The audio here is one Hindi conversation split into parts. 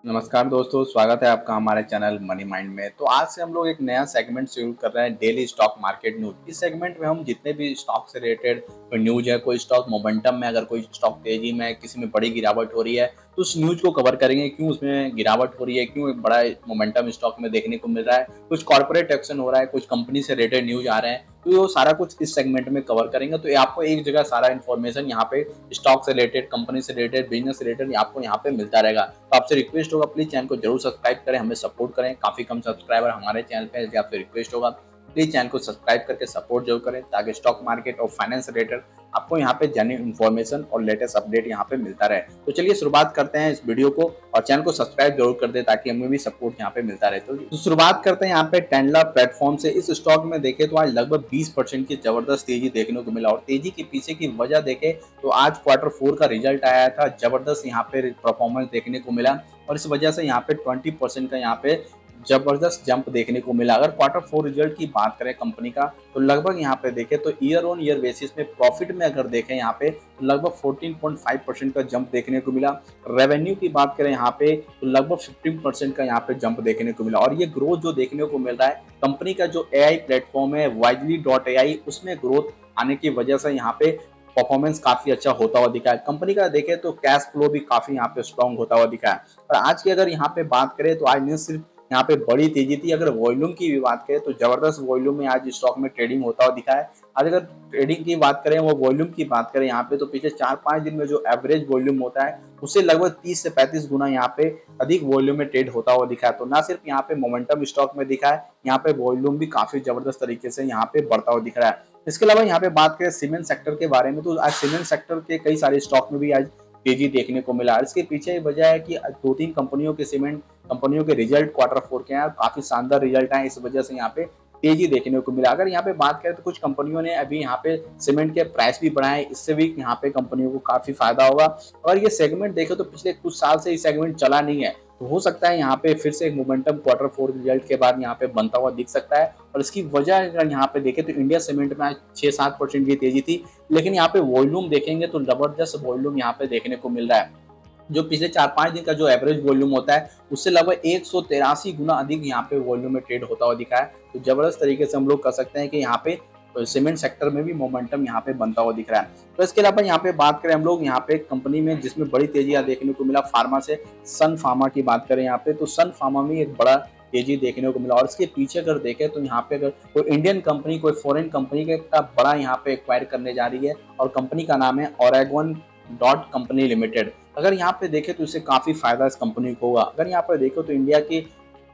नमस्कार दोस्तों, स्वागत है आपका हमारे चैनल मनी माइंड में। तो आज से हम लोग एक नया सेगमेंट शुरू कर रहे हैं, डेली स्टॉक मार्केट न्यूज़। इस सेगमेंट में हम जितने भी स्टॉक से रिलेटेड कोई न्यूज़ है, कोई स्टॉक मोमेंटम में, अगर कोई स्टॉक तेजी में है, किसी में बड़ी गिरावट हो रही है, तो उस न्यूज़ को कवर करेंगे। क्यों उसमें गिरावट हो रही है, क्यों एक बड़ा मोमेंटम स्टॉक में देखने को मिल रहा है, कुछ कॉर्पोरेट एक्शन हो रहा है, कुछ कंपनी से रिलेटेड न्यूज़ आ रहे हैं, तो ये वो सारा कुछ इस सेगमेंट में कवर करेंगे। तो ये आपको एक जगह सारा इन्फॉर्मेशन यहाँ पे स्टॉक से रिलेटेड, कंपनी से रिलेटेड, बिजनेस से रिलेटेड आपको यहाँ पे मिलता रहेगा। तो आपसे रिक्वेस्ट होगा, प्लीज चैनल को जरूर सब्सक्राइब करें, हमें सपोर्ट करें। काफी कम सब्सक्राइबर हमारे चैनल पे है, इसलिए आपसे रिक्वेस्ट होगा प्लीज चैनल को सब्सक्राइब करके सपोर्ट जरूर करें, ताकि स्टॉक मार्केट और फाइनेंस रिलेटेड आपको यहाँ पे जेन्युइन इन्फॉर्मेशन और लेटेस्ट अपडेट यहाँ पे मिलता रहे। तो चलिए शुरुआत करते हैं इस वीडियो को, और चैनल को सब्सक्राइब जरूर कर दे ताकि हमें भी सपोर्ट यहाँ पे मिलता रहे। तो शुरुआत करते हैं यहाँ पे टेंडला प्लेटफॉर्म से। इस स्टॉक में देखें तो आज लगभग 20% की जबरदस्त तेजी देखने को मिला, और तेजी के पीछे की वजह देखें तो आज क्वार्टर 4 का रिजल्ट आया था, जबरदस्त यहाँ पे परफॉर्मेंस देखने को मिला, और इस वजह से यहाँ पे 20% का यहाँ पे जबरदस्त जंप देखने को मिला। अगर क्वार्टर 4 रिजल्ट की बात करें कंपनी का, तो लगभग यहाँ पे देखें तो ईयर ऑन ईयर बेसिस में प्रॉफिट में अगर देखें यहाँ पे तो लगभग 14.5% का जंप देखने को मिला। रेवेन्यू की बात करें यहाँ पे तो लगभग 15% का यहाँ पे जंप देखने को मिला, और ये ग्रोथ जो देखने को मिल रहा है कंपनी का जो एआई प्लेटफॉर्म है wisely.ai, उसमें ग्रोथ आने की वजह से यहाँ पे परफॉर्मेंस काफी अच्छा होता हुआ दिखा है। कंपनी का देखें तो कैश फ्लो भी काफी यहाँ पे स्ट्रॉन्ग होता हुआ दिखा है। और आज की अगर यहाँ पे बात करें तो आज ने सिर्फ यहाँ पे बड़ी तेजी थी। अगर वॉल्यूम की भी बात करें तो जबरदस्त वॉल्यूम में आज स्टॉक में ट्रेडिंग होता हुआ दिखा है। आज अगर ट्रेडिंग की बात करें, वो वॉल्यूम की बात करें यहाँ पे, तो पिछले 4-5 दिन में जो एवरेज वॉल्यूम होता है उससे लगभग 30 से 35 गुना यहाँ पे अधिक वॉल्यूम में ट्रेड होता हुआ दिखा है। तो ना सिर्फ यहाँ पे मोमेंटम स्टॉक में दिखा है, यहाँ पे वॉल्यूम भी काफी जबरदस्त तरीके से यहाँ पे बढ़ता हुआ दिख रहा है। इसके अलावा यहाँ पे बात करें सीमेंट सेक्टर के बारे में, तो आज सीमेंट सेक्टर के कई सारे स्टॉक में भी आज तेजी देखने को मिला। इसके पीछे वजह है कि 2-3 कंपनियों के सीमेंट कंपनियों के रिजल्ट क्वार्टर 4 के हैं, काफी शानदार रिजल्ट आए, इस वजह से यहाँ पे तेजी देखने को मिला। अगर यहाँ पे बात करें तो कुछ कंपनियों ने अभी यहाँ पे सीमेंट के प्राइस भी बढ़ाए, इससे भी यहाँ पे कंपनियों को काफी फायदा होगा। और ये सेगमेंट देखे तो पिछले कुछ साल से ये सेगमेंट चला नहीं है, तो हो सकता है यहाँ पे फिर से एक मोमेंटम क्वार्टर 4 रिजल्ट के बाद यहाँ पे बनता हुआ दिख सकता है। और इसकी वजह अगर यहाँ पे देखें तो इंडिया सीमेंट में आज 6-7% की तेजी थी, लेकिन यहाँ पे वॉल्यूम देखेंगे तो जबरदस्त वॉल्यूम यहाँ पे देखने को मिल रहा है। जो पिछले 4-5 दिन का जो एवरेज वॉल्यूम होता है उससे लगभग 183 गुना अधिक यहाँ पे वॉल्यूम में ट्रेड होता हुआ दिखा है। तो जबरदस्त तरीके से हम लोग कह सकते हैं कि यहाँ पे सीमेंट सेक्टर में भी मोमेंटम यहाँ पे बनता हुआ दिख रहा है। तो इसके अलावा यहाँ पे बात करें हम लोग यहाँ पे कंपनी में जिसमें बड़ी तेजी देखने को मिला फार्मा से, सन फार्मा की बात करें यहाँ पे, तो सन फार्मा में एक बड़ा तेजी देखने को मिला। और इसके पीछे अगर देखें तो यहाँ पे अगर कोई इंडियन कंपनी कोई फॉरेन कंपनी का बड़ा यहाँ पे एक्वायर करने जा रही है, और कंपनी का नाम है ओरेगन डॉट कंपनी लिमिटेड। अगर यहाँ पे देखें तो इससे काफी फायदा इस कंपनी को होगा। अगर यहाँ पे देखो तो इंडिया की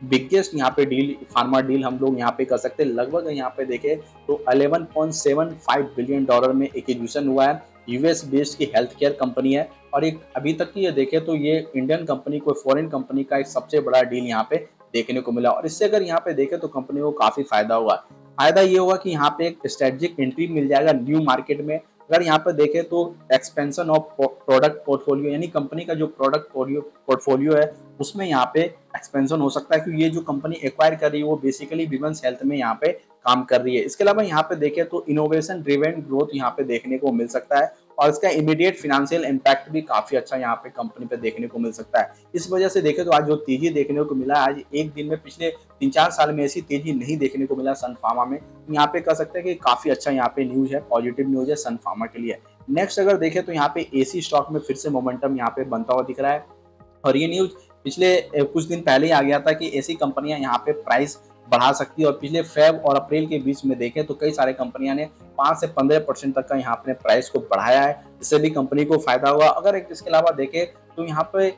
बिगेस्ट यहाँ पे डील, फार्मा डील हम लोग यहाँ पे कर सकते हैं। लगभग यहाँ पे देखें तो $11.75 बिलियन में एक्विजिशन हुआ है। यूएस बेस्ड की हेल्थ केयर कंपनी है, और एक अभी तक की ये देखें तो ये इंडियन कंपनी को फॉरेन कंपनी का एक सबसे बड़ा डील यहाँ पे देखने को मिला। और इससे अगर यहाँ पे देखें तो कंपनी को काफी फायदा हुआ। फायदा ये होगा कि यहाँ पे एक स्ट्रेटेजिक एंट्री मिल जाएगा न्यू मार्केट में। अगर यहाँ पर देखें तो एक्सपेंशन ऑफ प्रोडक्ट पोर्टफोलियो, यानी कंपनी का जो प्रोडक्ट पोर्टफोलियो है उसमें यहाँ पे एक्सपेंशन हो सकता है, क्योंकि ये जो कंपनी एक्वायर कर रही है वो बेसिकली विमेंस हेल्थ में यहाँ पे काम कर रही है। इसके अलावा यहाँ पे देखें तो इनोवेशन ड्रिवेन ग्रोथ यहाँ पे देखने को मिल सकता है, और इसका इमीडिएट फाइनेंशियल इम्पैक्ट भी काफी अच्छा यहाँ पे कंपनी पे देखने को मिल सकता है। इस वजह से देखें तो आज जो तेजी देखने को मिला, आज एक दिन में पिछले 3-4 साल में ऐसी तेजी नहीं देखने को मिला सन फार्मा में। यहाँ पे कह सकते हैं कि काफी अच्छा यहाँ पे न्यूज है, पॉजिटिव न्यूज है सन फार्मा के लिए। नेक्स्ट अगर देखें तो यहाँ पे एसी स्टॉक में फिर से मोमेंटम यहाँ पे बनता हुआ दिख रहा है, और ये न्यूज पिछले कुछ दिन पहले ही आ गया था कि ऐसी कंपनियां यहाँ पे प्राइस बढ़ा सकती है। और पिछले फेब और अप्रैल के बीच में देखें तो कई सारे कंपनियां ने 5 से 15% तक का यहाँ अपने प्राइस को बढ़ाया है, इससे भी कंपनी को फायदा हुआ। अगर इसके अलावा देखें तो यहाँ पे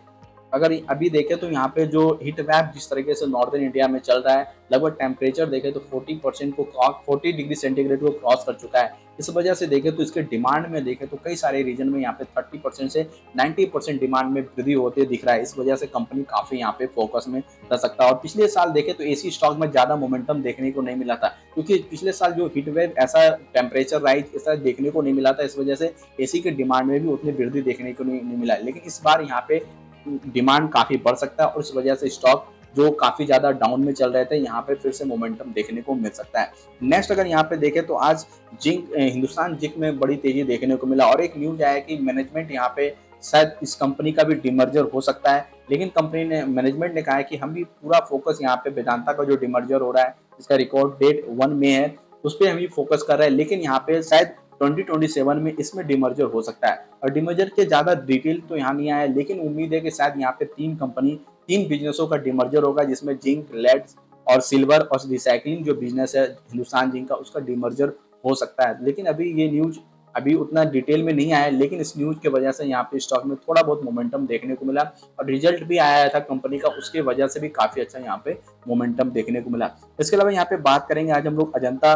अगर अभी देखें तो यहाँ पे जो हीट वेव जिस तरीके से नॉर्दर्न इंडिया में चल रहा है, लगभग टेम्परेचर देखें तो 40 डिग्री सेंटीग्रेड को क्रॉस कर चुका है। इस वजह से देखें तो इसके डिमांड में देखें तो कई सारे रीजन में यहाँ पे 30% से 90% डिमांड में वृद्धि होते दिख रहा है। इस वजह से कंपनी काफी यहाँ पे फोकस में रह सकता है। और पिछले साल देखें तो एसी स्टॉक में ज्यादा मोमेंटम देखने को नहीं मिला था, क्योंकि पिछले साल जो हीट वेव ऐसा टेम्परेचर राइज ऐसा देखने को नहीं मिला था, इस वजह से एसी के डिमांड में भी उतनी वृद्धि देखने को नहीं मिला। लेकिन इस बार यहाँ पे डिमांड काफी बढ़ सकता है, और इस वजह से स्टॉक जो काफी ज्यादा डाउन में चल रहे थे यहाँ पे फिर से मोमेंटम देखने को मिल सकता है। नेक्स्ट अगर यहाँ पे देखें तो आज जिंक हिंदुस्तान जिंक में बड़ी तेजी देखने को मिला, और एक न्यूज आया कि मैनेजमेंट यहाँ पे शायद इस कंपनी का भी डिमर्जर हो सकता है। लेकिन कंपनी ने मैनेजमेंट ने कहा है कि हम भी पूरा फोकस यहाँ पे वेदांता का जो डिमर्जर हो रहा है, इसका रिकॉर्ड डेट 1 मई है, उस पर हम भी फोकस कर रहे हैं। लेकिन यहाँ पे शायद 2027 में इसमें डिमर्जर हो सकता है, और डिमर्जर के ज़्यादा डिटेल तो यहाँ नहीं आया, लेकिन उम्मीद है कि शायद यहाँ पे 3 बिजनेसों का डिमर्जर होगा, जिसमें जिंक, लेड और सिल्वर और रिसाइकलिंग जो बिजनेस है हिंदुस्तान जिंक का, उसका डिमर्जर हो सकता है। लेकिन अभी ये न्यूज अभी उतना डिटेल में नहीं आया, लेकिन इस न्यूज की वजह से यहाँ पे स्टॉक में थोड़ा बहुत मोमेंटम देखने को मिला, और रिजल्ट भी आया था कंपनी का, उसके वजह से भी काफी अच्छा यहाँ पे मोमेंटम देखने को मिला। इसके अलावा यहाँ पे बात करेंगे आज हम लोग अजंता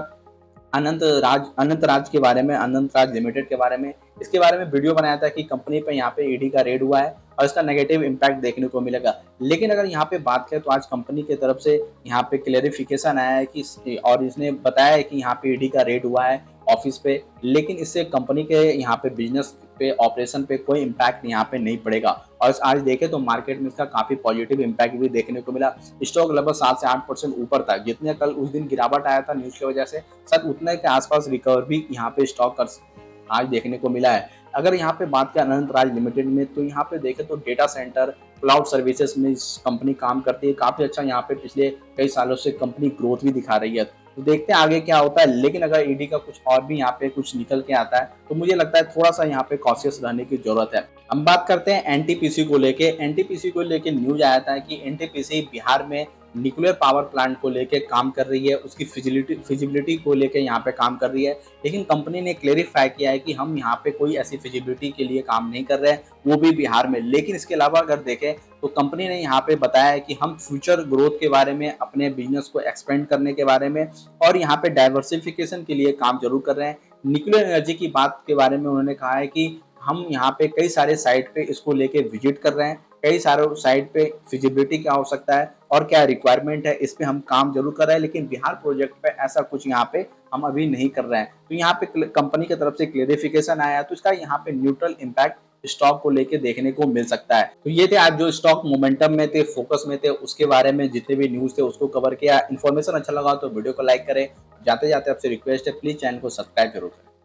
अनंत राज के बारे में, अनंत राज लिमिटेड के बारे में। इसके बारे में वीडियो बनाया था कि कंपनी पे यहाँ पे ईडी का रेड हुआ है और इसका नेगेटिव इम्पैक्ट देखने को मिलेगा। लेकिन अगर यहाँ पे बात करें तो आज कंपनी की तरफ से यहाँ पे क्लेरिफिकेशन आया है कि और इसने बताया है कि यहाँ पे ईडी का रेड हुआ है ऑफिस पे, लेकिन इससे कंपनी के यहाँ पे बिजनेस पे, ऑपरेशन पे कोई इम्पैक्ट यहाँ पे नहीं पड़ेगा। और आज देखें तो मार्केट में इसका काफी पॉजिटिव इम्पैक्ट भी देखने को मिला। स्टॉक लगभग 7 से 8% ऊपर था, जितने कल उस दिन गिरावट आया था न्यूज की वजह से, शायद उतने के आसपास रिकवर भी यहाँ पे स्टॉक आज देखने को मिला है। अगर यहाँ पे बात करें अनंत राज लिमिटेड में, तो यहाँ पे देखें तो डेटा सेंटर, क्लाउड सर्विसेज में कंपनी काम करती है, काफी अच्छा यहाँ पे पिछले कई सालों से कंपनी ग्रोथ भी दिखा रही है। तो देखते हैं आगे क्या होता है। लेकिन अगर ईडी का कुछ और भी यहाँ पे कुछ निकल के आता है, तो मुझे लगता है थोड़ा सा यहाँ पे कॉशियस रहने की जरूरत है। हम बात करते हैं एनटीपीसी को लेके। एनटीपीसी को लेके न्यूज आया था कि एनटीपीसी बिहार में न्यूक्लियर पावर प्लांट को लेके काम कर रही है, उसकी फिजिबिलिटी को लेके यहाँ पे काम कर रही है। लेकिन कंपनी ने क्लेरिफाई किया है कि हम यहाँ पे कोई ऐसी फिजिबिलिटी के लिए काम नहीं कर रहे हैं, वो भी बिहार में। लेकिन इसके अलावा अगर देखें तो कंपनी ने यहाँ पे बताया है कि हम फ्यूचर ग्रोथ के बारे में, अपने बिजनेस को एक्सपेंड करने के बारे में और यहाँ पे डाइवर्सिफिकेशन के लिए काम जरूर कर रहे हैं। न्यूक्लियर एनर्जी की बात के बारे में उन्होंने कहा है कि हम यहाँ पे कई सारे साइट पे इसको लेके विजिट कर रहे हैं, कई सारे साइट पे फिजिबिलिटी क्या हो सकता है और क्या रिक्वायरमेंट है, इस पे हम काम जरूर कर रहे हैं। लेकिन बिहार प्रोजेक्ट पे ऐसा कुछ यहाँ पे हम अभी नहीं कर रहे हैं। तो यहाँ पे कंपनी की तरफ से क्लेरिफिकेशन आया, तो इसका यहाँ पे न्यूट्रल इम्पैक्ट स्टॉक को लेके देखने को मिल सकता है। तो ये थे आज जो स्टॉक मोमेंटम में थे, फोकस में थे, उसके बारे में जितने भी न्यूज थे उसको कवर किया। इन्फॉर्मेशन अच्छा लगा तो वीडियो को लाइक करें। जाते जाते आपसे रिक्वेस्ट है, प्लीज चैनल को सब्सक्राइब जरूर करें।